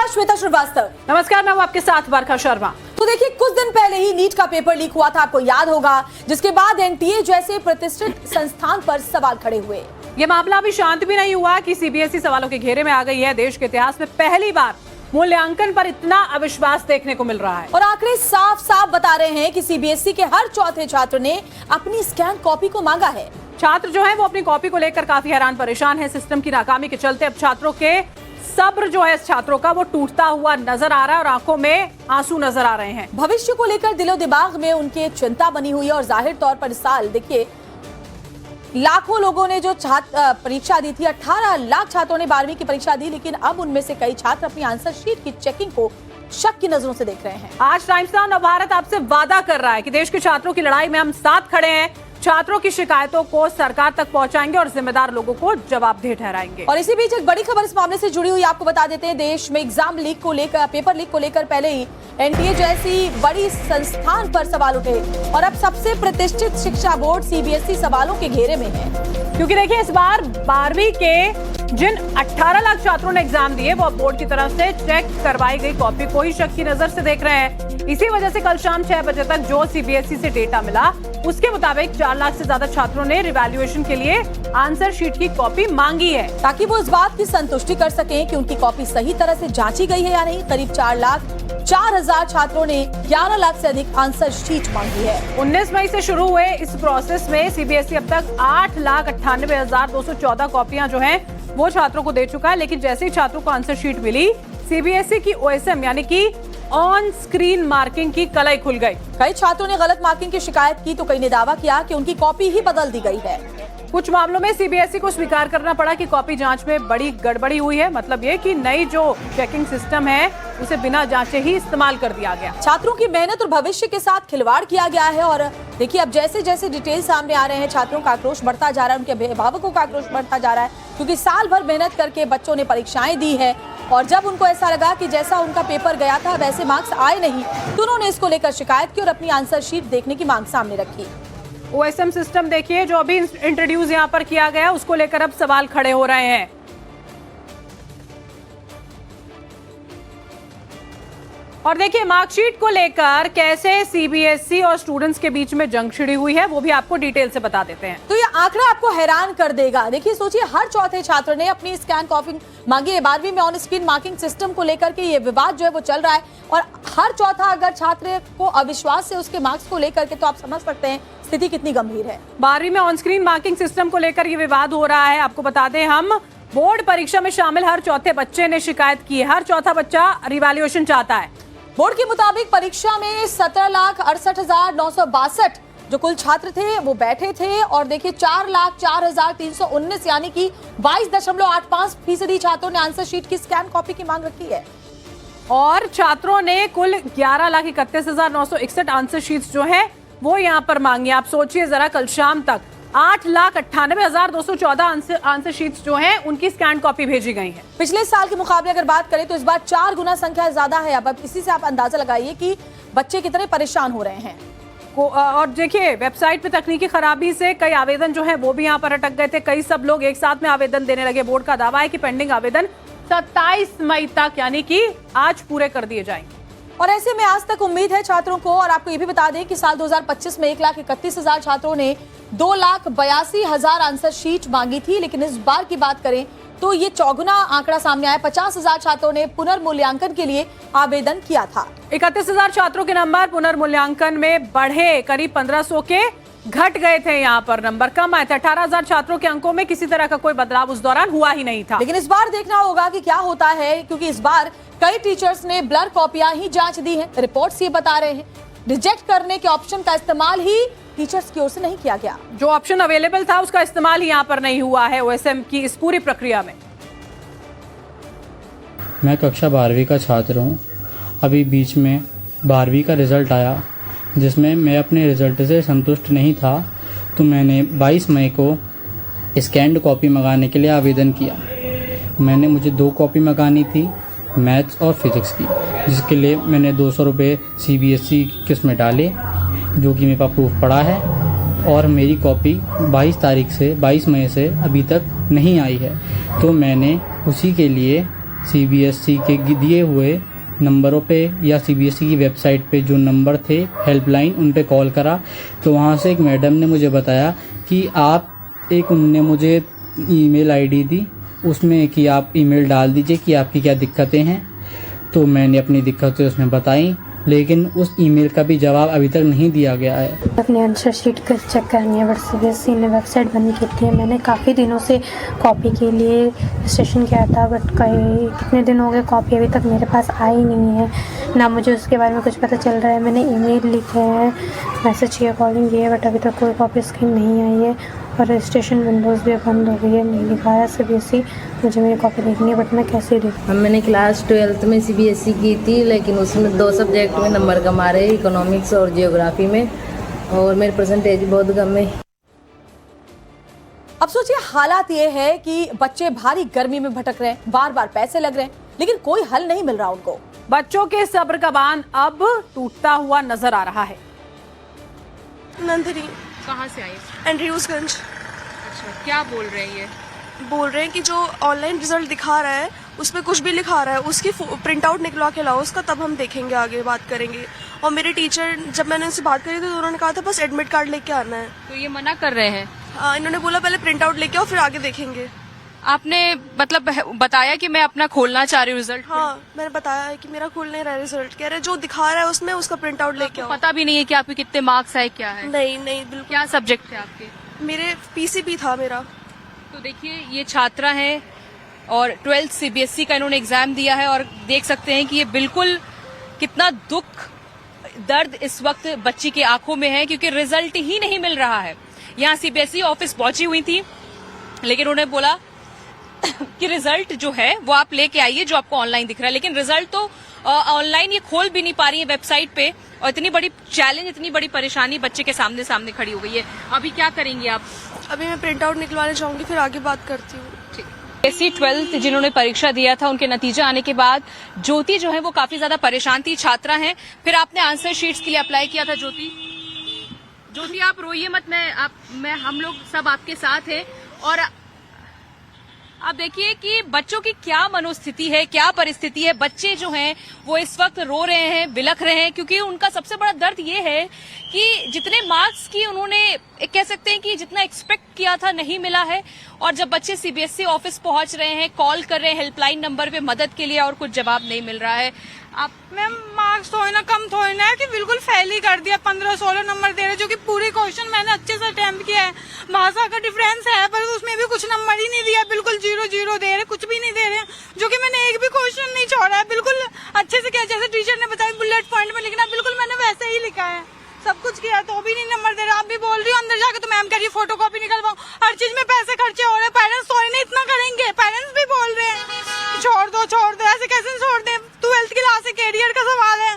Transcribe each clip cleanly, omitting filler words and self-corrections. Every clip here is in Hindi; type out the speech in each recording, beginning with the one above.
नमस्कार, श्वेता श्रीवास्तव। नमस्कार, मैं हूं आपके साथ वर्षा शर्मा। तो देखिए, कुछ दिन पहले ही नीट का पेपर लीक हुआ था, आपको याद होगा, जिसके बाद एनटीए जैसे प्रतिष्ठित संस्थान पर सवाल खड़े हुए। ये मामला अभी शांत भी नहीं हुआ कि सीबीएसई सवालों के घेरे में आ गई है। देश के इतिहास में पहली बार मूल्यांकन पर इतना अविश्वास देखने को मिल रहा है और आंकड़े साफ साफ बता रहे हैं कि सीबीएसई के हर चौथे छात्र ने अपनी स्कैन कॉपी को मांगा है। छात्र जो है वो अपनी कॉपी को लेकर काफी हैरान परेशान है। सिस्टम की नाकामी के चलते अब छात्रों के सब्र जो है छात्रों का वो टूटता हुआ नजर आ रहा है और आंखों में आंसू नजर आ रहे हैं। भविष्य को लेकर दिलो दिमाग में उनके चिंता बनी हुई है और जाहिर तौर पर इस साल देखिए लाखों लोगों ने जो परीक्षा दी थी, 18 लाख छात्रों ने 12वीं की परीक्षा दी, लेकिन अब उनमें से कई छात्र अपनी आंसर शीट की चेकिंग को शक की नजरों से देख रहे हैं। आज टाइम्स नाउ नवभारत आपसे वादा कर रहा है कि देश के छात्रों की लड़ाई में हम साथ खड़े हैं। छात्रों की शिकायतों को सरकार तक पहुंचाएंगे और जिम्मेदार लोगों को जवाबदेह ठहराएंगे। और इसी बीच एक बड़ी खबर इस मामले से जुड़ी हुई आपको बता देते हैं। देश में एग्जाम लीक को लेकर, पेपर लीक को लेकर पहले ही एनटीए जैसी बड़ी संस्थान पर सवाल उठे और अब सबसे प्रतिष्ठित शिक्षा बोर्ड सीबीएसई सवालों के घेरे में है। क्योंकि देखिए, इस बार 12वीं के जिन 18 लाख छात्रों ने एग्जाम दिए वो बोर्ड की तरफ से चेक करवाई गई कॉपी को ही शक की नजर से देख रहे हैं। इसी वजह से कल शाम 6 बजे तक जो सीबीएसई से डेटा मिला उसके मुताबिक 4 लाख से ज्यादा छात्रों ने रिवैल्यूएशन के लिए आंसर शीट की कॉपी मांगी है, ताकि वो इस बात की संतुष्टि कर सकें कि उनकी कॉपी सही तरह से जांची गई है या नहीं। करीब 4,04,000 छात्रों ने 11 लाख से अधिक आंसर शीट मांगी है। 19 मई से शुरू हुए इस प्रोसेस में सीबीएसई अब तक 8,98,214 कॉपियां जो हैं वो छात्रों को दे चुका है। लेकिन जैसे ही छात्रों को आंसर शीट मिली, सीबीएसई की ओएसएम यानी कि ऑन स्क्रीन मार्किंग की कलाई खुल गई। कई छात्रों ने गलत मार्किंग की शिकायत की तो कई ने दावा किया कि उनकी कॉपी ही बदल दी गई है। कुछ मामलों में सीबीएसई को स्वीकार करना पड़ा कि कॉपी जांच में बड़ी गड़बड़ी हुई है। मतलब ये कि नई जो चेकिंग सिस्टम है उसे बिना जांचे ही इस्तेमाल कर दिया गया। छात्रों की मेहनत और भविष्य के साथ खिलवाड़ किया गया है। और देखिए, अब जैसे जैसे डिटेल सामने आ रहे हैं, छात्रों का आक्रोश बढ़ता जा रहा है, उनके अभिभावकों का आक्रोश बढ़ता जा रहा है, क्योंकि साल भर मेहनत करके बच्चों ने परीक्षाएं दी है और जब उनको ऐसा लगा कि जैसा उनका पेपर गया था वैसे मार्क्स आए नहीं, तो उन्होंने इसको लेकर शिकायत की और अपनी आंसर शीट देखने की मांग सामने रखी। ओएसएम सिस्टम देखिए जो अभी इंट्रोड्यूस यहाँ पर किया गया, उसको लेकर अब सवाल खड़े हो रहे हैं। और देखिए, मार्कशीट को लेकर कैसे सीबीएसई और स्टूडेंट्स के बीच में जंग छिड़ी हुई है वो भी आपको डिटेल से बता देते हैं। तो ये आंकड़ा आपको हैरान कर देगा। देखिए, सोचिए, हर चौथे छात्र ने अपनी स्कैन कॉपी मांगी है। 12वीं में ऑन स्क्रीन मार्किंग सिस्टम को लेकर के ये विवाद जो है वो चल रहा है और हर चौथा अगर छात्र को अविश्वास है उसके मार्क्स को लेकर के, तो आप समझ सकते हैं स्थिति कितनी गंभीर है। 12वीं में ऑन स्क्रीन मार्किंग सिस्टम को लेकर ये विवाद हो रहा है। आपको बता दें, हम बोर्ड परीक्षा में शामिल हर चौथे बच्चे ने शिकायत की है। हर चौथा बच्चा रिवैल्यूएशन चाहता है। बोर्ड के मुताबिक परीक्षा में 17,68,962 जो कुल छात्र थे वो बैठे थे और देखिए 4,04,319 यानी कि 22.85% छात्रों ने आंसर शीट की स्कैन कॉपी की मांग रखी है। और छात्रों ने कुल 11,31,961 आंसर शीट्स जो है वो यहाँ पर मांगी। आप सोचिए जरा, कल शाम तक 8,98,214 आंसर शीट्स जो हैं उनकी स्कैन कॉपी भेजी गई है। पिछले साल के मुकाबले अगर बात करें तो इस बार 4 गुना संख्या ज्यादा है। अब इसी से आप अंदाजा लगाइए कि बच्चे कितने परेशान हो रहे हैं। और देखिए, वेबसाइट पे तकनीकी खराबी से कई आवेदन जो है वो भी यहाँ पर अटक गए थे। कई सब लोग एक साथ में आवेदन देने लगे। बोर्ड का दावा है कि पेंडिंग आवेदन 27 मई तक यानी कि आज पूरे कर दिए जाएंगे। और ऐसे में आज तक उम्मीद है छात्रों को। और आपको ये भी बता दें कि साल 2025 में 1,31,000 छात्रों ने 2,82,000 आंसर शीट मांगी थी, लेकिन इस बार की बात करें तो ये चौगुना आंकड़ा सामने आया। 50,000 छात्रों ने पुनर्मूल्यांकन के लिए आवेदन किया था। 31,000 छात्रों के नंबर पुनर्मूल्यांकन में बढ़े, करीब 1,500 के घट गए थे। यहाँ पर नंबर कम आए थे। 18,000 छात्रों के अंकों में किसी तरह का कोई बदलाव उस दौरान हुआ ही नहीं था। लेकिन इस बार देखना होगा कि क्या होता है, क्योंकि इस बार कई टीचर्स ने ब्लर कॉपियां ही जांच दी हैं। रिपोर्ट्स ये बता रहे हैं रिजेक्ट करने के ऑप्शन का इस्तेमाल ही टीचर्स की ओर से नहीं किया गया। जो ऑप्शन अवेलेबल था उसका इस्तेमाल ही यहाँ पर नहीं हुआ है ओएसएम की इस पूरी प्रक्रिया में। मैं कक्षा 12वीं का छात्र हूँ। अभी बीच में 12वीं का रिज़ल्ट आया जिसमें मैं अपने रिज़ल्ट से संतुष्ट नहीं था, तो मैंने 22 मई को स्कैन्ड कॉपी मंगाने के लिए आवेदन किया। मुझे 2 कॉपी मंगानी थी, मैथ्स और फिज़िक्स की, जिसके लिए मैंने 200 रुपये सीबीएसई किस्त में डाले, जो कि मेरे पास प्रूफ पड़ा है। और मेरी कॉपी 22 मई से अभी तक नहीं आई है, तो मैंने उसी के लिए सीबीएसई के दिए हुए नंबरों पे या सीबीएसई की वेबसाइट पे जो नंबर थे हेल्पलाइन, उन पे कॉल करा तो वहाँ से एक मैडम ने मुझे बताया कि उन्होंने मुझे ईमेल आईडी दी, उसमें कि आप ईमेल डाल दीजिए कि आपकी क्या दिक्कतें हैं। तो मैंने अपनी दिक्कतें उसमें बताई, लेकिन उस ईमेल का भी जवाब अभी तक नहीं दिया गया है। अपनी आंसर शीट कर चेक करनी है, बट सीबीएसई ने वेबसाइट बंद की थी। मैंने काफ़ी दिनों से कॉपी के लिए रजिस्ट्रेशन किया था, बट कितने दिन हो गए कॉपी अभी तक मेरे पास आई नहीं है, ना मुझे उसके बारे में कुछ पता चल रहा है। मैंने ईमेल लिखे हैं, मैसेज किया, कॉलिंग की है, बट अभी तक कोई कॉपी स्कीम नहीं आई है। और रजिस्ट्रेशन विंडोज़ भी बंद हो गई है, नहीं दिखाया सीबीएसई। मुझे मेरी कॉपी देखनी है, बट मैं कैसे देखूँ? मैंने क्लास 12th में सीबीएसई की थी, लेकिन उसमें 2 सब्जेक्ट में नंबर कम आ रहे, इकोनॉमिक्स और जियोग्राफी में, और मेरे परसेंटेज बहुत कम है। अब सोचिए, हालात ये है कि बच्चे भारी गर्मी में भटक रहे हैं, बार बार पैसे लग रहे हैं, लेकिन कोई हल नहीं मिल रहा उनको। बच्चों के सब्र का बांध अब टूटता हुआ नजर आ रहा है। नंदिनी कहाँ से आई? एंड्रयूजगंज। अच्छा, क्या बोल रहे हैं ये? बोल रहे हैं कि जो ऑनलाइन रिजल्ट दिखा रहा है उसमें कुछ भी लिखा रहा है, उसकी प्रिंट आउट निकलवा के लाओ उसका, तब हम देखेंगे, आगे बात करेंगे। और मेरे टीचर, जब मैंने उनसे बात करी तो उन्होंने कहा था बस एडमिट कार्ड लेके आना है। तो ये मना कर रहे हैं? हाँ, इन्होंने बोला पहले प्रिंट आउट लेके आओ फिर आगे देखेंगे। आपने मतलब बताया कि मैं अपना खोलना चाह रही हूँ रिजल्ट? हाँ, मैंने बताया है कि मेरा खुल नहीं रहा है रिजल्ट। कह रहे जो दिखा रहा है उसमें उसका प्रिंट आउट लेके आओ। पता भी नहीं है कि आपके कितने मार्क्स आए, क्या है? नहीं बिल्कुल। क्या सब्जेक्ट थे आपके? मेरे पीसीबी था मेरा। तो देखिए, ये छात्रा है और 12th सीबीएसई का इन्होंने एग्जाम दिया है, और देख सकते हैं कि ये बिल्कुल कितना दुख, दर्द इस वक्त बच्ची की आंखों में है, क्योंकि रिजल्ट ही नहीं मिल रहा है। यहाँ सीबीएसई ऑफिस पहुंची हुई थी, लेकिन उन्होंने बोला कि रिजल्ट जो है वो आप लेके आइए जो आपको ऑनलाइन दिख रहा है, लेकिन रिजल्ट तो ऑनलाइन ये खोल भी नहीं पा रही है वेबसाइट पे। और इतनी बड़ी चैलेंज, इतनी बड़ी परेशानी बच्चे के सामने खड़ी हो गई है। अभी क्या करेंगे आप? अभी मैं प्रिंट आउट निकलवाने जाऊंगी, फिर आगे बात करती हूँ। सीबीएसई 12th जिन्होंने परीक्षा दिया था, उनके नतीजे आने के बाद ज्योति जो है वो काफी ज्यादा परेशान थी, छात्रा है। फिर आपने आंसर शीट्स के लिए अप्लाई किया था। ज्योति आप रोइए मत, हम लोग सब आपके साथ हैं। और आप देखिए कि बच्चों की क्या मनोस्थिति है, क्या परिस्थिति है। बच्चे जो हैं वो इस वक्त रो रहे हैं, बिलख रहे हैं, क्योंकि उनका सबसे बड़ा दर्द ये है कि जितने मार्क्स की उन्होंने, कह सकते हैं कि जितना एक्सपेक्ट किया था, नहीं मिला है। और जब बच्चे सीबीएसई ऑफिस पहुंच रहे हैं, कॉल कर रहे हैं हेल्पलाइन नंबर पे मदद के लिए, और कुछ जवाब नहीं मिल रहा है। आप मैम, मार्क्स थोड़ी ना कम थोड़ी ना है कि बिल्कुल फेल ही कर दिया। 15-16 नंबर दे रहे, जो कि पूरी क्वेश्चन मैंने अच्छे से अटेम्प्ट किया है। भाषा का डिफरेंस है, पर उसमें भी कुछ नंबर ही नहीं दिया, बिल्कुल 0-0 दे रहे, कुछ भी नहीं दे रहे, जो कि मैंने एक भी क्वेश्चन नहीं छोड़ा है। बिल्कुल अच्छे से किया, जैसे टीचर ने बताया बुलेट पॉइंट में लिखना, बिल्कुल मैंने वैसे ही लिखा है, सब कुछ किया, तो भी नहीं नंबर दे रहा। आप भी बोल रही हो अंदर जाके, तो मैम कह रही फोटो कॉपी निकलवाओ। हर चीज में पैसे खर्चे हो रहे हैं, पेरेंट्स थोड़ी ना इतना करेंगे। पेरेंट्स भी बोल रहे हैं छोड़ दो, ऐसे कैसे छोड़ दें? 12th क्लास से कैरियर का सवाल है,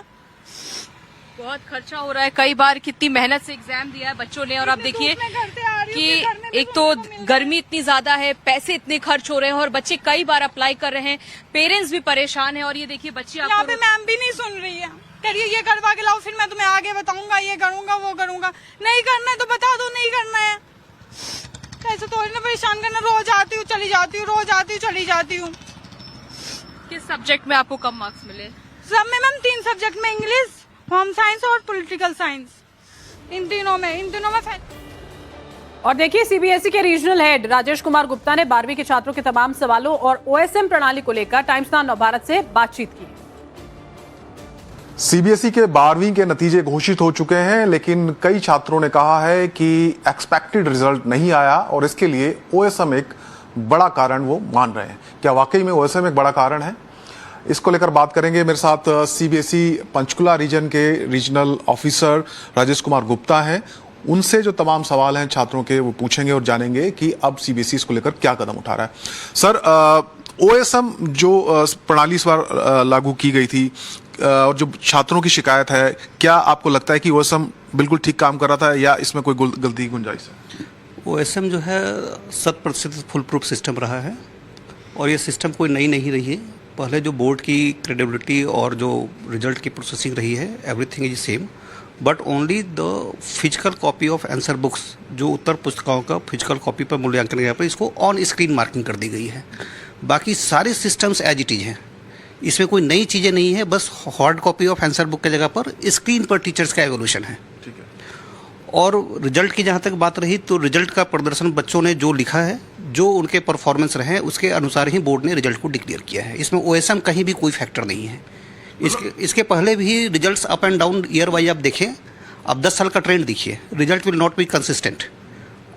बहुत खर्चा हो रहा है। कई बार कितनी मेहनत से एग्जाम दिया है बच्चों ने, और आप देखिए कि एक तो गर्मी इतनी ज्यादा है, पैसे इतने खर्च हो रहे हैं, और बच्चे कई बार अप्लाई कर रहे हैं, पेरेंट्स भी परेशान है। और ये देखिए बच्चे यहाँ पे मैम भी नहीं सुन रही है, करिए ये करवा के लाओ, फिर मैं तुम्हें आगे बताऊंगा, ये करूंगा वो करूंगा। नहीं करना है तो बता दो, नहीं करना है, ऐसे थोड़ी ना परेशान करना। रोज आती हूँ चली जाती हूँ, रोज आती हूँ चली जाती हूँ। किस सब्जेक्ट में आपको कम मार्क्स मिले? सब में मैम 3 सब्जेक्ट में, इंग्लिश, होम साइंस और पॉलिटिकल साइंस, इन तीनों में और देखिए, सीबीएसई के रीजनल हेड राजेश कुमार गुप्ता ने 12वीं के छात्रों के तमाम सवालों और ओएसएम प्रणाली को लेकर टाइम्स नाउ नवभारत से बातचीत की। सीबीएसई के 12वीं के नतीजे घोषित हो चुके हैं, लेकिन कई छात्रों ने कहा है कि एक्सपेक्टेड रिजल्ट नहीं आया, और इसके लिए ओएसएम एक बड़ा कारण वो मान रहे हैं। क्या वाकई में ओएसएम एक बड़ा कारण है? इसको लेकर बात करेंगे। मेरे साथ सीबीएसई पंचकुला रीजन के रीजनल ऑफिसर राजेश कुमार गुप्ता हैं। उनसे जो तमाम सवाल हैं छात्रों के वो पूछेंगे और जानेंगे कि अब सीबीएसई इसको लेकर क्या कदम उठा रहा है। सर, ओएसएम जो प्रणाली इस बार लागू की गई थी, और जो छात्रों की शिकायत है, क्या आपको लगता है कि ओएसएम बिल्कुल ठीक काम कर रहा था, या इसमें कोई गलती की गुंजाइश है? ओएसएम जो है 100% फुल प्रूफ सिस्टम रहा है, और ये सिस्टम कोई नई नहीं रही है। पहले जो बोर्ड की क्रेडिबिलिटी और जो रिजल्ट की प्रोसेसिंग रही है, everything is same, but only the physical copy of answer books, जो उत्तर पुस्तिकाओं का फिजिकल कॉपी पर मूल्यांकन किया पर इसको ऑन स्क्रीन मार्किंग कर दी गई है। बाकी सारे सिस्टम्स एज इट इज हैं, इसमें कोई नई चीज़ें नहीं है, बस hard copy of answer book की जगह पर स्क्रीन पर टीचर्स का एवोल्यूशन है। ठीक है। और रिजल्ट की जहाँ तक बात रही तो रिजल्ट का प्रदर्शन बच्चों ने जो लिखा है, जो उनके परफॉर्मेंस रहे हैं उसके अनुसार ही बोर्ड ने रिजल्ट को डिक्लेयर किया है। इसमें ओएसएम कहीं भी कोई फैक्टर नहीं है। इसके पहले भी results up and down year wise आप देखें, अब 10 साल का ट्रेंड देखिए, result will not be consistent,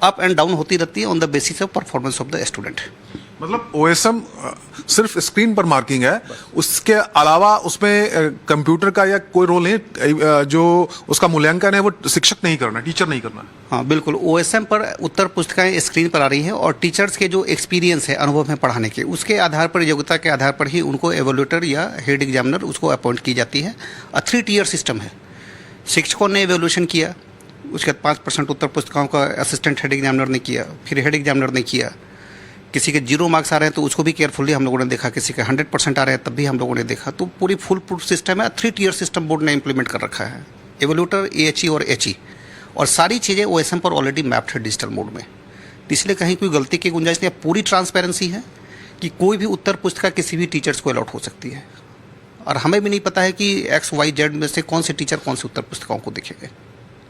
up and down होती रहती है on the basis of performance of the student. मतलब ओएसएम सिर्फ स्क्रीन पर मार्किंग है, उसके अलावा उसमें कंप्यूटर का या कोई रोल नहीं, जो उसका मूल्यांकन है वो शिक्षक नहीं करना, टीचर नहीं करना। हाँ बिल्कुल, ओएसएम पर उत्तर पुस्तिकाएं स्क्रीन पर आ रही हैं और टीचर्स के जो एक्सपीरियंस है, अनुभव है पढ़ाने के, उसके आधार पर, योग्यता के आधार पर ही उनको एवोल्यूटर या हेड एग्जामिनर उसको अपॉइंट की जाती है। 3 टियर सिस्टम है। शिक्षकों ने एवोल्यूशन किया, उसके बाद 5% उत्तर पुस्तिकाओं का असिस्टेंट हेड एग्जामिनर ने किया, फिर हेड एग्जामिनर ने किया। किसी के 0 मार्क्स आ रहे हैं तो उसको भी केयरफुली हम लोगों ने देखा, किसी के 100% आ रहे हैं तब भी हम लोगों ने देखा। तो पूरी फुल प्रूफ सिस्टम है, 3 टियर सिस्टम बोर्ड ने इंप्लीमेंट कर रखा है, एवोल्यूटर, एएचई और एचई, और सारी चीज़ें ओएसएम पर ऑलरेडी मैप्ड है डिजिटल मोड में। इसलिए कहीं कोई गलती की गुंजाइश नहीं है, पूरी ट्रांसपेरेंसी है कि कोई भी उत्तर पुस्तिका किसी भी टीचर्स को अलॉट हो सकती है, और हमें भी नहीं पता है कि XYZ में से कौन से टीचर कौन से उत्तर पुस्तिकाओं को देखेंगे।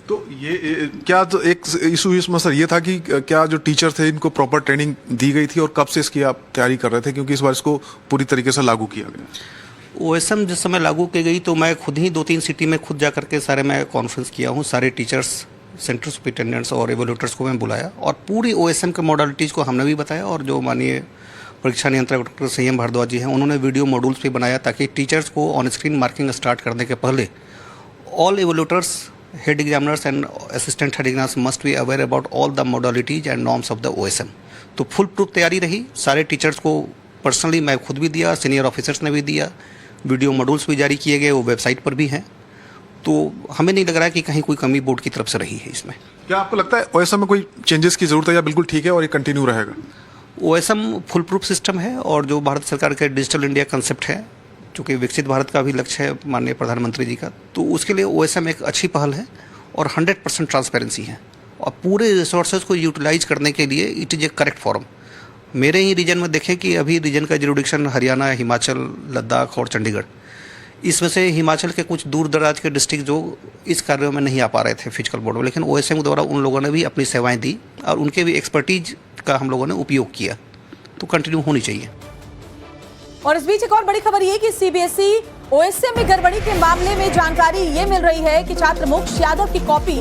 तो ये क्या, तो एक इशू इसमें सर ये था कि क्या जो टीचर थे इनको प्रॉपर ट्रेनिंग दी गई थी, और कब से इसकी आप तैयारी कर रहे थे, क्योंकि इस बार इसको पूरी तरीके से लागू किया गया। ओएसएम जिस समय लागू की गई तो मैं खुद ही 2-3 सिटी में खुद जा करके सारे मैं कॉन्फ्रेंस किया हूँ, सारे टीचर्स, सेंट्रल सुपरिटेंडेंट्स और एवोल्यूटर्स को मैं बुलाया और पूरी ओएसएम के मॉडलिटीज़ को हमने भी बताया, और जो माननीय परीक्षा नियंत्रक डॉक्टर संयम भारद्वाज जी हैं उन्होंने वीडियो मॉड्यूल्स भी बनाया ताकि टीचर्स को ऑन स्क्रीन मार्किंग स्टार्ट करने के पहले all एवोल्यूटर्स, head examiners and assistant head examiners must be aware about all the modalities and norms of the OSM। तो फुल प्रूफ तैयारी रही, सारे टीचर्स को पर्सनली मैं खुद भी दिया, सीनियर ऑफिसर्स ने भी दिया, वीडियो मॉड्यूल्स भी जारी किए गए, वो वेबसाइट पर भी हैं। तो हमें नहीं लग रहा है कि कहीं कोई कमी बोर्ड की तरफ से रही है इसमें। क्या आपको लगता है ओएसएम में कोई चेंजेस की जरूरत है या बिल्कुल ठीक है और ये कंटिन्यू रहेगा? ओएसएम फुल प्रूफ सिस्टम है, और जो भारत सरकार के डिजिटल इंडिया कंसेप्ट है, चूँकि विकसित भारत का भी लक्ष्य है माननीय प्रधानमंत्री जी का, तो उसके लिए ओएसएम एक अच्छी पहल है और 100% ट्रांसपेरेंसी है, और पूरे रिसोर्सेज को यूटिलाइज करने के लिए it is A correct form. मेरे ही रीजन में देखें कि अभी रीजन का जुरिडिक्शन हरियाणा, हिमाचल, लद्दाख और चंडीगढ़, इसमें से हिमाचल के कुछ दूर दराज के डिस्ट्रिक्ट जो इस कार्यों में नहीं आ पा रहे थे फिजिकल बोर्ड में, लेकिन ओएसएम द्वारा उन लोगों ने भी अपनी सेवाएँ दी और उनके भी एक्सपर्टीज का हम लोगों ने उपयोग किया, तो कंटिन्यू होनी चाहिए। और इस बीच एक और बड़ी खबर ये कि सीबीएसई ओएसएम में गड़बड़ी के मामले में जानकारी ये मिल रही है कि छात्र मोक्ष यादव की कॉपी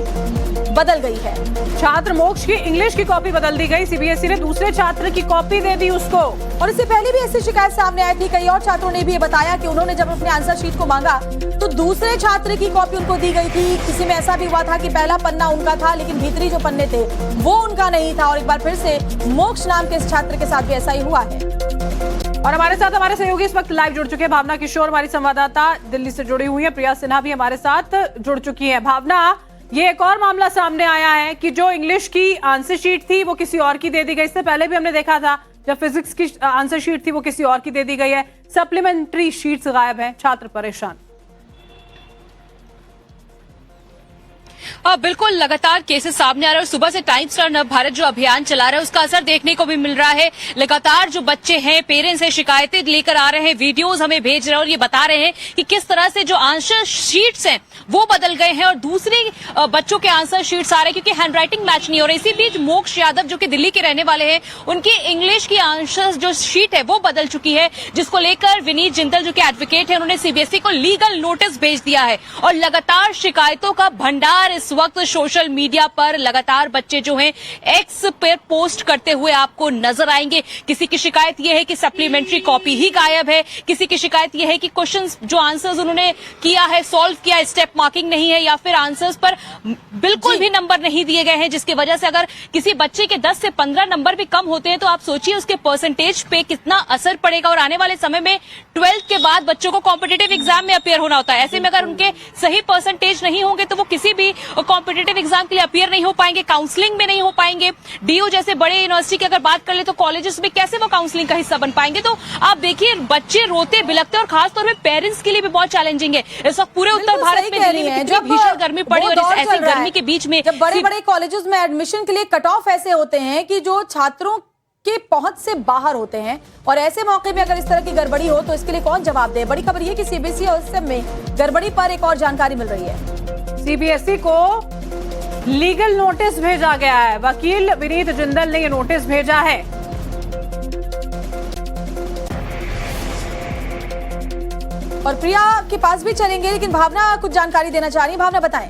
बदल गई है। छात्र मोक्ष की इंग्लिश की कॉपी बदल दी गई, सीबीएसई ने दूसरे छात्र की कॉपी दे दी उसको। और इससे पहले भी ऐसी शिकायत सामने आई थी। कई और छात्रों ने भी ये बताया कि उन्होंने जब अपने आंसर शीट को मांगा तो दूसरे छात्र की कॉपी उनको दी गई थी। किसी में ऐसा भी हुआ था कि पहला पन्ना उनका था लेकिन भीतरी जो पन्ने थे वो उनका नहीं था। और एक बार फिर से मोक्ष नाम के इस छात्र के साथ भी ऐसा ही हुआ है। और हमारे साथ हमारे सहयोगी इस वक्त लाइव जुड़ चुके हैं। भावना किशोर हमारी संवाददाता दिल्ली से जुड़ी हुई है, प्रिया सिन्हा भी हमारे साथ जुड़ चुकी है। भावना, ये एक और मामला सामने आया है कि जो इंग्लिश की आंसर शीट थी वो किसी और की दे दी गई। इससे पहले भी हमने देखा था जब फिजिक्स की आंसर शीट थी वो किसी और की दे दी गई है। सप्लीमेंट्री शीट्स गायब हैं, छात्र परेशान। बिल्कुल लगातार केसेस सामने आ रहे हैं और सुबह से टाइम्स नव भारत जो अभियान चला रहा है उसका असर देखने को भी मिल रहा है। लगातार जो बच्चे हैं, पेरेंट्स हैं, शिकायतें लेकर आ रहे हैं, वीडियोस हमें भेज रहे हैं और ये बता रहे हैं कि किस तरह से जो आंसर शीट्स हैं वो बदल गए हैं और दूसरे बच्चों के आंसर शीट्स आ रहे हैं क्योंकि हैंडराइटिंग मैच नहीं हो रही। इसी बीच मोक्ष यादव जो कि दिल्ली के रहने वाले हैं, उनकी इंग्लिश की आंसर जो शीट है वो बदल चुकी है, जिसको लेकर विनीत जिंदल जो कि एडवोकेट है उन्होंने सीबीएसई को लीगल नोटिस भेज दिया है। और लगातार शिकायतों का भंडार इस वक्त सोशल मीडिया पर लगातार बच्चे जो हैं एक्स पर पोस्ट करते हुए आपको नजर आएंगे। किसी की शिकायत यह है कि सप्लीमेंट्री कॉपी ही गायब है, किसी की शिकायत यह है कि क्वेश्चंस जो आंसर्स उन्होंने किया है, सॉल्व किया, स्टेप मार्किंग नहीं है, या फिर आंसर्स पर बिल्कुल भी नंबर नहीं दिए गए हैं, जिसकी वजह से अगर किसी बच्चे के 10 से 15 नंबर भी कम होते हैं तो आप सोचिए उसके परसेंटेज पे कितना असर पड़ेगा। और आने वाले समय में 12th के बाद बच्चों को कॉम्पिटिटिव एग्जाम में अपियर होना होता है। ऐसे में अगर उनके सही परसेंटेज नहीं होंगे तो वो किसी भी कॉम्पिटिटिव एग्जाम के लिए अपियर नहीं हो पाएंगे, काउंसलिंग में नहीं हो पाएंगे। डीयू जैसे बड़े यूनिवर्सिटी की अगर बात कर ले तो कॉलेजेस में कैसे वो काउंसलिंग का हिस्सा बन पाएंगे। तो आप देखिए बच्चे रोते बिलखते और खासतौर पर पेरेंट्स के लिए भी बहुत चैलेंजिंग है। इस वक्त पूरे उत्तर भारत में दिल्ली में कितनी भीषण गर्मी पड़ी और इस ऐसी गर्मी के बीच में जब बड़े बड़े कॉलेजेस में एडमिशन के लिए कट ऑफ ऐसे होते हैं कि जो छात्रों के पहुंच से बाहर होते हैं और ऐसे मौके में अगर इस तरह की गड़बड़ी हो तो इसके लिए कौन जवाब दे। बड़ी खबर यह कि सीबीएसई और ओएसएम में गड़बड़ी पर एक और जानकारी मिल रही है। सीबीएसई को लीगल नोटिस भेजा गया है। वकील विनीत जिंदल ने यह नोटिस भेजा है। और प्रिया के पास भी चलेंगे, लेकिन भावना कुछ जानकारी देना चाह रही है। भावना बताएं।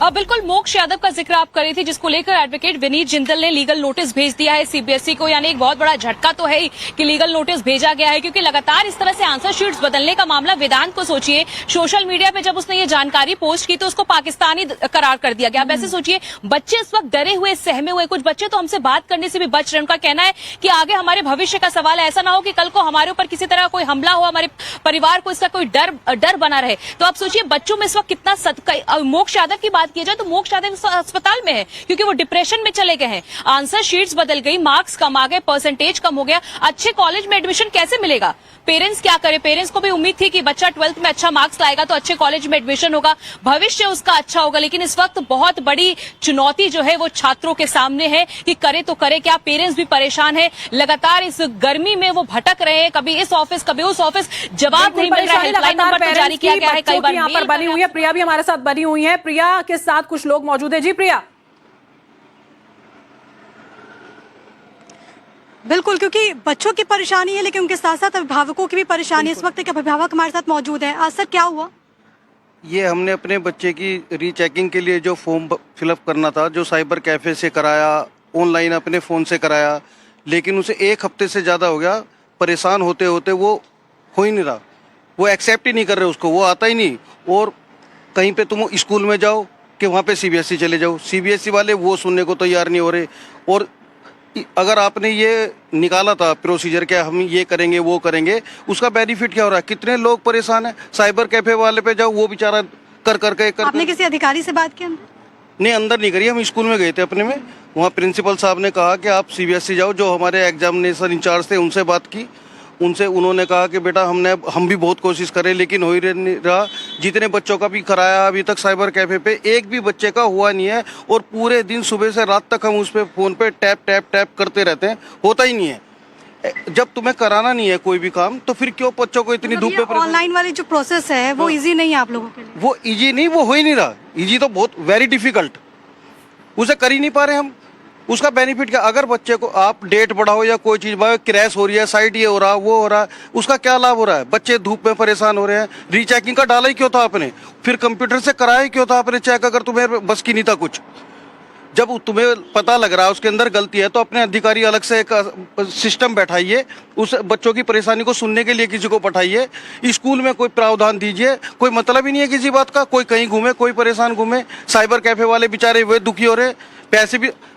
बिल्कुल, मोक्ष यादव का जिक्र आप कर रही थी, जिसको लेकर एडवोकेट विनीत जिंदल ने लीगल नोटिस भेज दिया है सीबीएसई को। यानी एक बहुत बड़ा झटका तो है ही कि लीगल नोटिस भेजा गया है, क्योंकि लगातार इस तरह से आंसर शीट्स बदलने का मामला वेदांत को सोचिए, सोशल मीडिया पे जब उसने ये जानकारी पोस्ट की तो उसको पाकिस्तानी करार कर दिया गया। अब ऐसे सोचिए, बच्चे इस वक्त डरे हुए, सहमे हुए, कुछ बच्चे तो हमसे बात करने से भी बच रहे हैं। उनका कहना है कि आगे हमारे भविष्य का सवाल है, ऐसा ना हो कि कल को हमारे ऊपर किसी तरह कोई हमला हो, हमारे परिवार को इसका कोई डर बना रहे। तो आप सोचिए बच्चों में इस वक्त कितना मोक्ष यादव की बात की जाए तो मोक्ष यादव अस्पताल में है, क्योंकि वो डिप्रेशन में चले गए हैं। आंसर शीट्स बदल गई, मार्क्स कम आ गए, परसेंटेज कम हो गया। अच्छे कॉलेज में एडमिशन कैसे मिलेगा? पेरेंट्स क्या करें? पेरेंट्स को भी उम्मीद थी कि बच्चा 12th में अच्छा मार्क्स लाएगा तो अच्छे कॉलेज में एडमिशन होगा, भविष्य उसका अच्छा होगा। लेकिन इस वक्त बहुत बड़ी चुनौती जो है वो छात्रों के सामने है कि करे तो करे क्या। पेरेंट्स भी परेशान है, लगातार इस गर्मी में वो भटक रहे हैं, कभी इस ऑफिस कभी उस ऑफिस, जवाब नहीं मिल रहा है। हेल्पलाइन नंबर तो जारी किया गया है, कई बार यहाँ पर बनी हुई है। प्रिया भी हमारे साथ बनी हुई है। प्रिया के साथ कुछ लोग मौजूद है। जी प्रिया। बिल्कुल, क्योंकि बच्चों की परेशानी है लेकिन उनके साथ साथ अभिभावकों की भी परेशानी है। इस वक्त एक अभिभावक हमारे साथ मौजूद है। आज सर क्या हुआ? ये हमने अपने बच्चे की रीचेकिंग के लिए जो फॉर्म फिलअप करना था, जो साइबर कैफे से कराया, ऑनलाइन अपने फ़ोन से कराया, लेकिन उसे 1 हफ्ते से ज़्यादा हो गया। परेशान होते होते वो हो ही नहीं रहा, वो एक्सेप्ट ही नहीं कर रहे उसको, वो आता ही नहीं। और कहीं पे तुम स्कूल में जाओ कि वहाँ पे सीबीएसई चले जाओ, सीबीएसई वाले वो सुनने को तैयार नहीं हो रहे। और अगर आपने ये निकाला था प्रोसीजर क्या हम ये करेंगे वो करेंगे, उसका बेनिफिट क्या हो रहा है? कितने लोग परेशान हैं। साइबर कैफे वाले पे जाओ, वो बेचारा कर आपने किसी अधिकारी से बात की? नहीं, अंदर नहीं करी। हम स्कूल में गए थे अपने में, वहाँ प्रिंसिपल साहब ने कहा कि आप सीबीएसई जाओ, जो हमारे एग्जामिनेशन इंचार्ज थे उनसे बात की। उन्होंने कहा कि बेटा हम भी बहुत कोशिश करें लेकिन हो ही नहीं रहा। जितने बच्चों का भी कराया अभी तक साइबर कैफे पे, एक भी बच्चे का हुआ नहीं है। और पूरे दिन सुबह से रात तक हम उस पे फ़ोन पे टैप करते रहते हैं, होता ही नहीं है। जब तुम्हें कराना नहीं है कोई भी काम तो फिर क्यों बच्चों को इतनी धूप पे? ऑनलाइन वाली जो प्रोसेस है वो इजी नहीं है आप लोगों के लिए? वो इजी नहीं, वो हो ही नहीं रहा। इजी तो बहुत वेरी डिफिकल्ट, उसे कर ही नहीं पा रहे हम। उसका बेनिफिट क्या? अगर बच्चे को आप डेट बढ़ाओ या कोई चीज़ बढ़ाओ, क्रैश हो रही है, साइट ये हो रहा वो हो रहा है, उसका क्या लाभ हो रहा है? बच्चे धूप में परेशान हो रहे हैं। रीचेकिंग का डाला ही क्यों था आपने? फिर कंप्यूटर से कराया ही क्यों था आपने चेक, अगर तुम्हें बस की नहीं था कुछ? जब तुम्हें पता लग रहा है उसके अंदर गलती है तो अपने अधिकारी अलग से एक सिस्टम बैठाइए, उस बच्चों की परेशानी को सुनने के लिए किसी को पठाइए। स्कूल में कोई प्रावधान दीजिए, कोई मतलब ही नहीं है किसी बात का। कोई कहीं घूमे, कोई परेशान घूमे। साइबर कैफे वाले बेचारे वे दुखी हो रहे।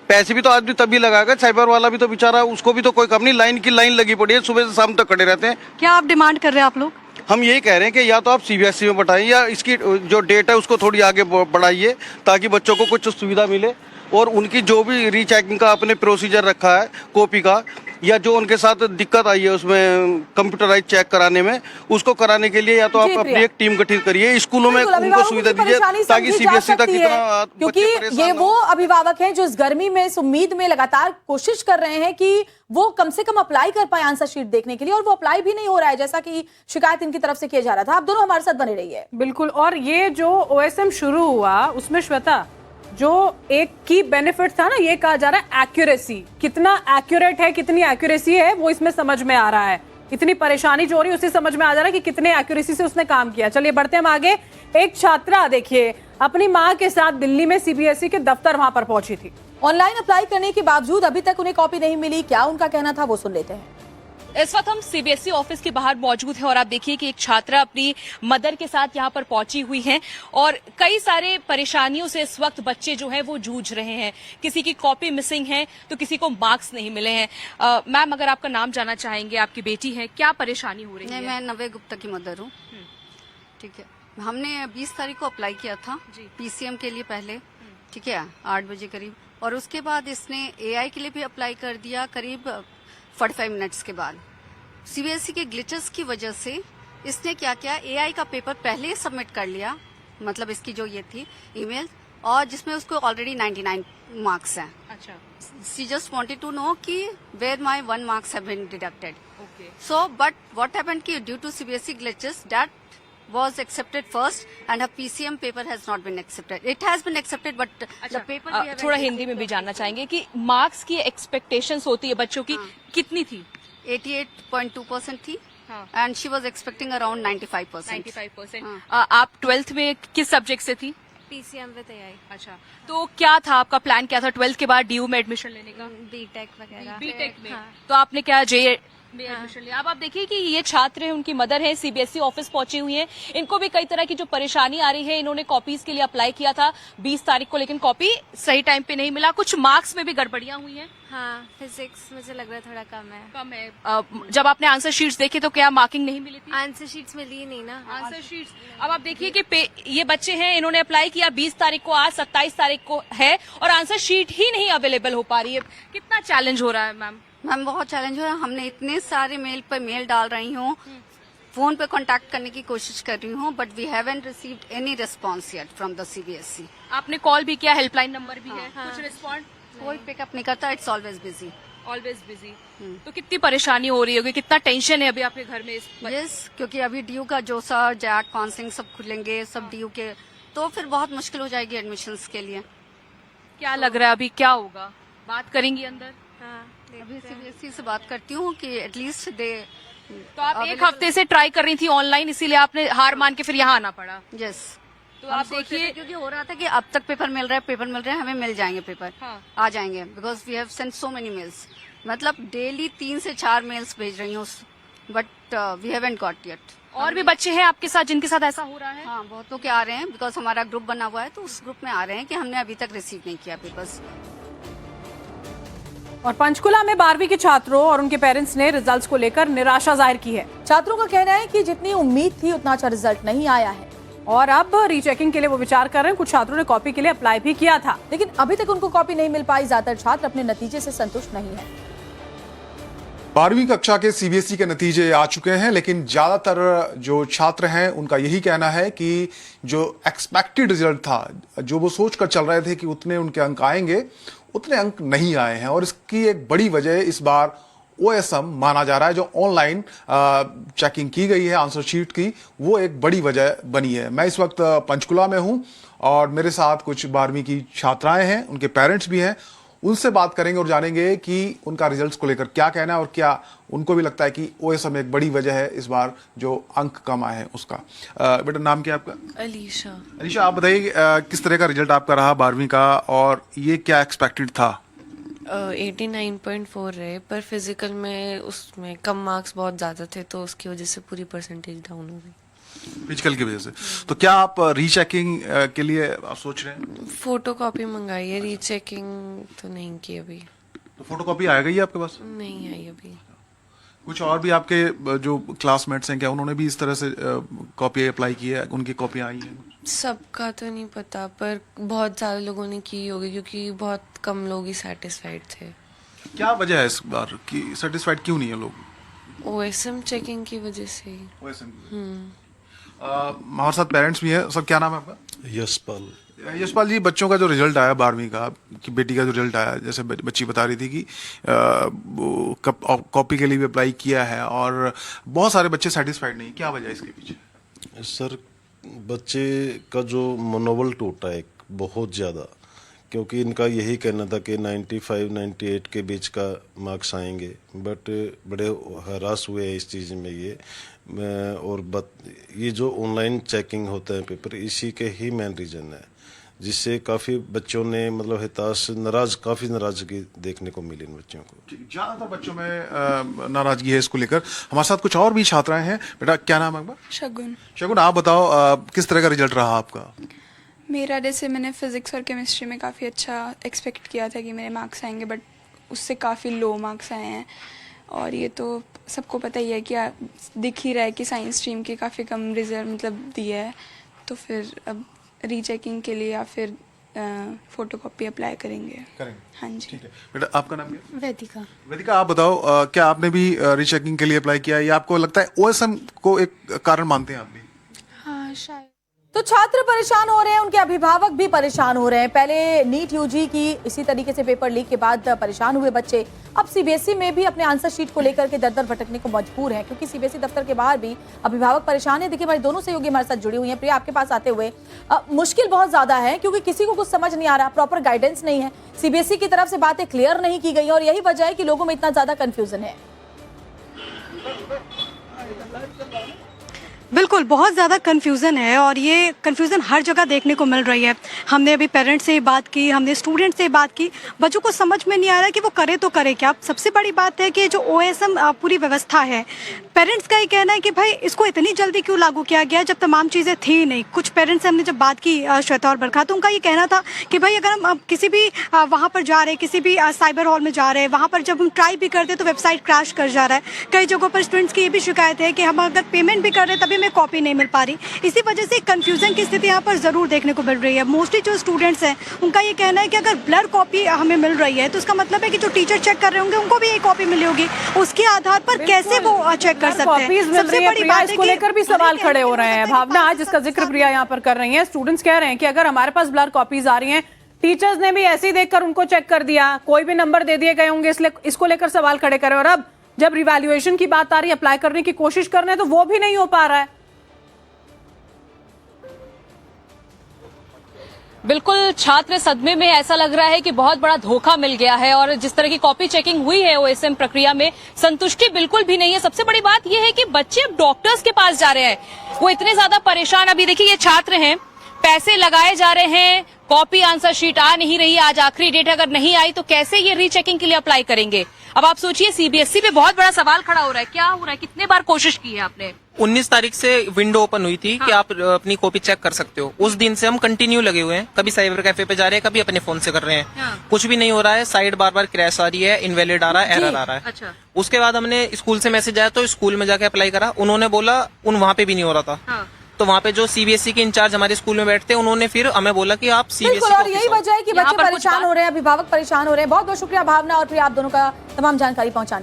पैसे भी तो आदमी तभी लगाएगा, साइबर वाला भी तो बेचारा, उसको भी तो कोई कम नहीं। लाइन लगी पड़ी है, सुबह से शाम तक खड़े रहते हैं। क्या आप डिमांड कर रहे हैं आप लोग? हम यही कह रहे हैं कि या तो आप सीबीएसई में बढ़ाइए या इसकी जो डेट है उसको थोड़ी आगे बढ़ाइए ताकि बच्चों को कुछ सुविधा मिले। और उनकी जो भी रीचेकिंग का आपने प्रोसीजर रखा है कॉपी का, या जो उनके साथ दिक्कत आई है उसमें कंप्यूटराइज चेक कराने में, उसको कराने के लिए या तो आप अपनी एक टीम गठित करिए, स्कूलों में उनको सुविधा दीजिए ताकि सीबीएसई तक कितना, क्योंकि ये वो अभिभावक हैं जो इस गर्मी में, इस उम्मीद में लगातार कोशिश कर रहे हैं कि वो कम से कम अप्लाई कर पाए आंसर शीट देखने के लिए, और वो अप्लाई भी नहीं हो रहा है, जैसा कि शिकायत इनकी तरफ से किया जा रहा था। आप दोनों हमारे साथ बने रहिए। बिल्कुल। और ये जो ओएसएम शुरू हुआ उसमें श्वेता, जो एक की बेनिफिट था ना, ये कहा जा रहा है एक्यूरेसी, कितना एक्यूरेट है, कितनी एक्यूरेसी है वो इसमें समझ में आ रहा है। इतनी परेशानी जो हो रही है उससे समझ में आ जा रहा है कि कितने एक्यूरेसी से उसने काम किया। चलिए बढ़ते हम आगे। एक छात्रा देखिए अपनी माँ के साथ दिल्ली में सीबीएसई के दफ्तर वहां पर पहुंची थी। ऑनलाइन अप्लाई करने के बावजूद अभी तक उन्हें कॉपी नहीं मिली। क्या उनका कहना था वो सुन लेते हैं। इस वक्त हम सीबीएसई ऑफिस के बाहर मौजूद हैं और आप देखिए कि एक छात्रा अपनी मदर के साथ यहाँ पर पहुंची हुई हैं और कई सारे परेशानियों से इस वक्त बच्चे जो हैं वो जूझ रहे हैं। किसी की कॉपी मिसिंग है तो किसी को मार्क्स नहीं मिले हैं। मैम, अगर आपका नाम जानना चाहेंगे, आपकी बेटी है, क्या परेशानी हो रही है? मैं नवे गुप्ता की मदर हूँ। ठीक है, हमने 20 तारीख को अप्लाई किया था पीसीएम के लिए पहले, ठीक है, 8 बजे करीब, और उसके बाद इसने एआई के लिए भी अप्लाई कर दिया करीब 45 मिनट्स के बाद। सीबीएसई के ग्लिचेस की वजह से इसने क्या किया, एआई का पेपर पहले ही सबमिट कर लिया, मतलब इसकी जो ये थी ईमेल, और जिसमें उसको ऑलरेडी 99 मार्क्स हैं. अच्छा. She just wanted to know कि where my 1 marks have been deducted. Okay. So, but what happened कि due to CBSE glitches, that was accepted first and her PCM paper has not been accepted. It has been accepted, but the paper we have थोड़ा हिंदी में भी जानना चाहेंगे कि मार्क्स की एक्सपेक्टेशंस होती है बच्चों की, कितनी थी? 88.2% थी. हाँ. And she was expecting around 95%. 95%. हाँ. आप 12th में किस सब्जेक्ट से थी? PCM with AI. अच्छा, तो क्या था आपका प्लान, क्या था 12th के बाद डीयू में एडमिशन लेने का? बीटेक वगैरह. बीटेक में. तो आपने क्या जे में एडमिशन लिया? अब आप देखिए कि ये छात्र हैं, उनकी मदर है, सीबीएसई ऑफिस पहुंची हुई हैं, इनको भी कई तरह की जो परेशानी आ रही है. इन्होंने कॉपीज के लिए अप्लाई किया था 20 तारीख को, लेकिन कॉपी सही टाइम पे नहीं मिला. कुछ मार्क्स में भी गड़बड़ियां हुई हैं. हाँ, फिजिक्स मुझे लग रहा है थोड़ा कम है. जब आपने आंसर शीट्स देखे तो क्या मार्किंग नहीं मिली थी? आंसर शीट्स मिली ही नहीं ना. Answer sheets. अब आप देखिए कि ये बच्चे हैं, इन्होंने अप्लाई किया 20 तारीख को, आज 27 तारीख को है और आंसर शीट ही नहीं अवेलेबल हो पा रही है. कितना चैलेंज हो रहा है मैम? मैम बहुत चैलेंज हो रहा है. हमने इतने सारे मेल पर मेल डाल रही हूँ, फोन पे कांटेक्ट करने की कोशिश कर रही हूँ, but we haven't received any response yet from the CBSE. आपने कॉल भी किया, हेल्पलाइन नंबर भी है, कुछ रिस्पॉन्ड? कोई पिकअप नहीं करता. It's always busy. Always busy. तो कितनी परेशानी हो रही होगी, कितना टेंशन है अभी आपके घर में? यस, क्योंकि अभी डीयू का जोसा, जैक, काउंसलिंग सब खुलेंगे, सब डीयू के, तो फिर बहुत मुश्किल हो जाएगी एडमिशन्स के लिए. क्या लग रहा है अभी क्या होगा? बात करेंगी अंदर? अभी सीबीएसई से बात करती हूँ कि एटलीस्ट दे. तो आप एक हफ्ते से ट्राई कर रही थी ऑनलाइन, इसीलिए आपने हार मान के फिर यहाँ आना पड़ा? यस. तो आप देखिए, क्योंकि हो रहा था कि अब तक पेपर मिल रहा है, हमें मिल जाएंगे पेपर. हाँ. आ जाएंगे, because we have sent so many mails. मतलब डेली 3 से 4 मेल्स भेज रही हूँ, but we haven't got yet. और भी बच्चे हैं आपके साथ जिनके साथ ऐसा हो रहा है? हाँ, बहुत लोग आ रहे हैं, बिकॉज हमारा ग्रुप बना हुआ है, तो उस ग्रुप में आ रहे हैं कि हमने अभी तक रिसीव नहीं किया पेपर्स. और पंचकुला में 12वीं के छात्रों और उनके पेरेंट्स ने रिजल्ट्स को लेकर निराशा जाहिर की है. छात्रों का कहना है कि जितनी उम्मीद थी उतना अच्छा रिजल्ट नहीं आया है और अब रीचेकिंग के लिए वो विचार कर रहे हैं. कुछ छात्रों ने कॉपी के लिए अप्लाई भी किया था, लेकिन अभी तक उनको कॉपी नहीं मिल पाई. ज्यादातर छात्र अपने नतीजे से संतुष्ट नहीं है. 12वीं कक्षा के सीबीएसई के नतीजे आ चुके हैं, लेकिन ज्यादातर जो छात्र हैं उनका यही कहना है कि जो एक्सपेक्टेड रिजल्ट था, जो वो सोच कर चल रहे थे कि उतने उनके अंक आएंगे, उतने अंक नहीं आए हैं. और इसकी एक बड़ी वजह इस बार ओएसएम माना जा रहा है. जो ऑनलाइन चेकिंग की गई है आंसर शीट की, वो एक बड़ी वजह बनी है. मैं इस वक्त पंचकुला में हूं और मेरे साथ कुछ 12वीं की छात्राएं हैं, उनके पेरेंट्स भी हैं. उनसे बात करेंगे और जानेंगे कि उनका रिजल्ट्स को लेकर क्या कहना है और क्या उनको भी लगता है कि ओएसएम एक बड़ी वजह है इस बार जो अंक कम आए हैं उसका. बेटा, नाम क्या है आपका? अलीशा. अलीशा, आप बताइए किस तरह का रिजल्ट आपका रहा 12वीं का और ये क्या एक्सपेक्टेड था? 89.4 रहे, पर फिजिकल में उसमें कम मार्क्स बहुत ज़्यादा थे, तो उसकी वजह से पूरी परसेंटेज डाउन हो गई. फिजिकल की वजह से. तो क्या आप रीचेकिंग के लिए आप सोच रहे हैं? फोटो कॉपी मंगाई है, रीचेकिंग तो नहीं की अभी. तो फोटो कॉपी आ गई है आपके पास? नहीं आई अभी. कुछ और भी आपके जो क्लासमेट्स हैं, क्या उन्होंने भी इस तरह से कॉपी अप्लाई की है, उनकी कॉपी आई है? सबका तो नहीं पता, पर बहुत सारे लोगों ने की होगी, क्योंकि बहुत कम लोग ही सेटिस्फाइड थे. क्या वजह है इस बार कि सेटिस्फाइड क्यों नहीं है लोग? ओएसएम चेकिंग की वजह से. हमारे साथ पेरेंट्स भी हैं. सर, क्या नाम है आपका? यशपाल. यशपाल जी, बच्चों का जो रिजल्ट आया 12वीं का, कि बेटी का जो रिजल्ट आया, जैसे बच्ची बता रही थी कि कॉपी के लिए भी अप्लाई किया है और बहुत सारे बच्चे सेटिस्फाइड नहीं. क्या वजह है इसके पीछे? सर, बच्चे का जो मनोबल टूटा है बहुत ज़्यादा, क्योंकि इनका यही कहना था कि 95-98 के बीच का मार्क्स आएंगे, बट बड़े हरास हुए हैं इस चीज़ में ये. और ये जो ऑनलाइन चेकिंग होता है पेपर, इसी के ही मेन रीज़न है, जिससे काफ़ी बच्चों ने मतलब काफ़ी नाराज़गी देखने को मिली इन बच्चों को. ज़्यादातर बच्चों में नाराज़गी है इसको लेकर. हमारे साथ कुछ और भी छात्राएं हैं. बेटा, क्या नाम है आपका? शगुन. शगुन, आप बताओ किस तरह का रिजल्ट रहा आपका? मेरा, जैसे मैंने फिजिक्स और केमिस्ट्री में काफ़ी अच्छा एक्सपेक्ट किया था कि मेरे मार्क्स आएंगे, बट उससे काफ़ी लो मार्क्स आए हैं. और ये तो सबको पता ही है कि दिख ही रहा है कि साइंस स्ट्रीम की काफ़ी कम रिजल्ट मतलब दिया है. तो फिर अब रीचेकिंग के लिए या फिर फोटोकॉपी अप्लाई करेंगे. हाँ जी. ठीक है. बेटा, आपका नाम क्या है? वेदिका. वेदिका, आप बताओ क्या आपने भी रीचेकिंग के लिए अप्लाई किया है या आपको लगता है ओएसएम को एक कारण मानते हैं आप भी? हाँ, शायद. तो छात्र परेशान हो रहे हैं, उनके अभिभावक भी परेशान हो रहे हैं। पहले नीट यूजी की इसी तरीके से पेपर लीक के बाद परेशान हुए बच्चे, अब सीबीएसई में भी अपने आंसर शीट को लेकर के दर-दर भटकने को मजबूर हैं, क्योंकि सीबीएसई दफ्तर के बाहर भी अभिभावक परेशान है। देखिए हमारी दोनों सहयोगी हमारे साथ जुड़ी हुई हैं। प्रिया, आपके पास आते हुए मुश्किल बहुत ज्यादा है, क्योंकि किसी को कुछ समझ नहीं आ रहा, प्रॉपर गाइडेंस नहीं है, सीबीएसई की तरफ से बातें क्लियर नहीं की गई और यही वजह है कि लोगों में इतना ज्यादा कंफ्यूजन है। बिल्कुल, बहुत ज़्यादा कन्फ्यूज़न है और ये कन्फ्यूज़न हर जगह देखने को मिल रही है। हमने अभी पेरेंट्स से बात की, हमने स्टूडेंट से बात की, बच्चों को समझ में नहीं आ रहा है कि वो करे तो करे क्या। सबसे बड़ी बात है कि जो ओएसएम पूरी व्यवस्था है, पेरेंट्स का ये कहना है कि भाई इसको इतनी जल्दी क्यों लागू किया गया जब तमाम चीज़ें थी ही नहीं। कुछ पेरेंट्स से हमने जब बात की, श्वेता और बरखा, तो उनका ये कहना था कि भाई अगर हम किसी भी वहाँ पर जा रहे, किसी भी साइबर हॉल में जा रहे हैं, वहाँ पर जब हम ट्राई भी करते तो वेबसाइट क्रैश कर जा रहा है। कई जगहों पर स्टूडेंट्स की ये भी शिकायत है कि हम अगर पेमेंट भी कर रहे हैं तभी हमें कॉपी नहीं मिल पा रही। इसी वजह से कंफ्यूजन की स्थिति यहाँ पर जरूर देखने को मिल रही है। मोस्टली जो स्टूडेंट्स हैं उनका ये कहना है कि अगर ब्लर कॉपी हमें मिल रही है तो उसका मतलब है कि जो टीचर चेक कर रहे होंगे उनको भी एक कॉपी मिली होगी, उसके आधार पर कैसे वो चेक कर सकते हैं। सबसे बड़ी बात है इसको लेकर भी सवाल खड़े हो रहे हैं। भावना, आज जिसका जिक्र प्रिया यहाँ पर कर रही है, स्टूडेंट्स कह रहे हैं कि अगर हमारे पास ब्लर कॉपीज आ रही हैं, टीचर्स ने भी ऐसे ही देखकर उनको चेक कर दिया, कोई भी नंबर दे दिए गए होंगे, इसलिए इसको लेकर सवाल खड़े करें। और अब जब रिवैल्यूएशन की बात आ रही है, अप्लाई करने की कोशिश कर रहे हैं, तो वो भी नहीं हो पा रहा है। बिल्कुल, छात्र सदमे में, ऐसा लग रहा है कि बहुत बड़ा धोखा मिल गया है और जिस तरह की कॉपी चेकिंग हुई है ओएसएम प्रक्रिया में, संतुष्टि बिल्कुल भी नहीं है। सबसे बड़ी बात यह है कि बच्चे अब डॉक्टर्स के पास जा रहे हैं, वो इतने ज्यादा परेशान। अभी देखिए ये छात्र हैं, पैसे लगाए जा रहे हैं, कॉपी आंसर शीट आ नहीं रही, आज आखिरी डेट, अगर नहीं आई तो कैसे ये रीचेकिंग के लिए अप्लाई करेंगे। अब आप सोचिए, सीबीएसई पे बहुत बड़ा सवाल खड़ा हो रहा है। क्या हो रहा है, कितने बार कोशिश की है आपने? 19 तारीख से विंडो ओपन हुई थी कि आप अपनी कॉपी चेक कर सकते हो। उस दिन से हम कंटिन्यू लगे हुए हैं, कभी साइबर कैफे पे जा रहे हैं, कभी अपने फोन से कर रहे हैं। कुछ भी नहीं हो रहा है, साइट बार बार क्रैश आ रही है, इनवैलिड आ रहा है, एरर आ रहा है। अच्छा। उसके बाद हमने स्कूल से मैसेज आया तो स्कूल में जाके अप्लाई करा, उन्होंने बोला वहाँ पे भी नहीं हो रहा था। तो वहाँ पे जो सीबीएसई के इंचार्ज हमारे स्कूल में बैठते हैं, उन्होंने फिर हमें बोला कि आप सीबीएसई और यही वजह है कि बच्चे परेशान हो रहे हैं, अभिभावक परेशान हो रहे हैं। बहुत बहुत शुक्रिया भावना और प्रिया, आप दोनों का तमाम जानकारी पहुंचाने